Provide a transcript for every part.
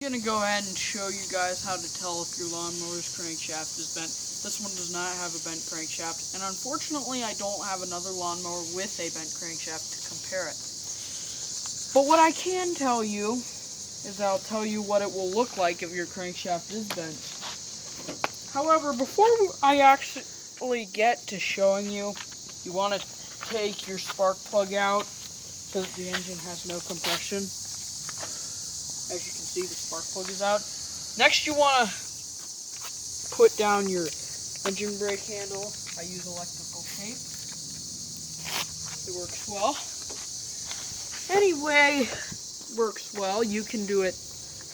I'm going to go ahead and show you guys how to tell if your lawnmower's crankshaft is bent. This one does not have a bent crankshaft, and unfortunately I don't have another lawnmower with a bent crankshaft to compare it. But what I can tell you is I'll tell you what it will look like if your crankshaft is bent. However, before I actually get to showing you, you want to take your spark plug out because the engine has no compression. As you can see, the spark plug is out. Next, you want to put down your engine brake handle. I use electrical tape. It works well. Anyway, works well. You can do it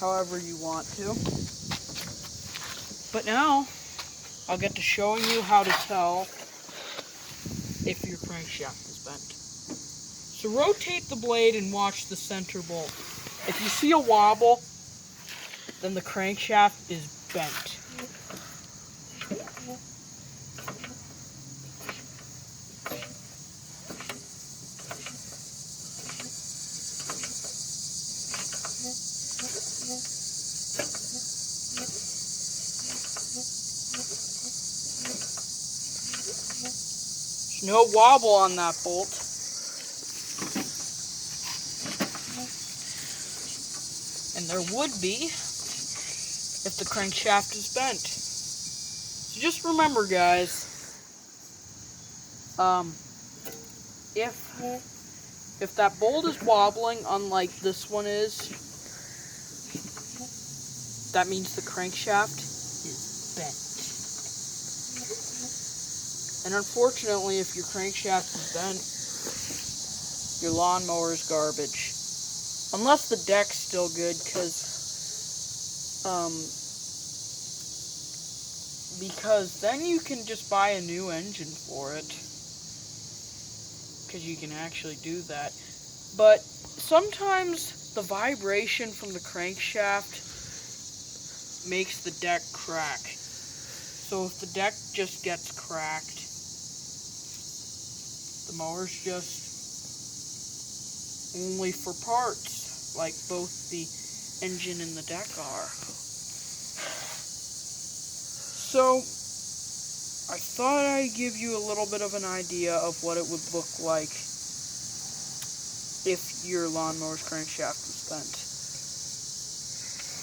however you want to. But now, I'll get to showing you how to tell if your crankshaft is bent. So rotate the blade and watch the center bolt. If you see a wobble, then the crankshaft is bent. There's no wobble on that bolt. And there would be if the crankshaft is bent. So just remember, guys, if that bolt is wobbling, unlike this one is, that means the crankshaft is bent. And unfortunately, if your crankshaft is bent, your lawnmower is garbage. Unless the deck's still good, because then you can just buy a new engine for it. Because you can actually do that. But sometimes the vibration from the crankshaft makes the deck crack. So if the deck just gets cracked, the mower's just only for parts, like both the engine and the deck are. So, I thought I'd give you a little bit of an idea of what it would look like if your lawnmower's crankshaft was bent.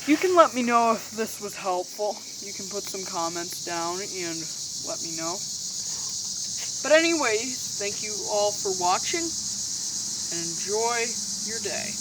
You can let me know if this was helpful. You can put some comments down and let me know. But anyways, thank you all for watching, and enjoy your day.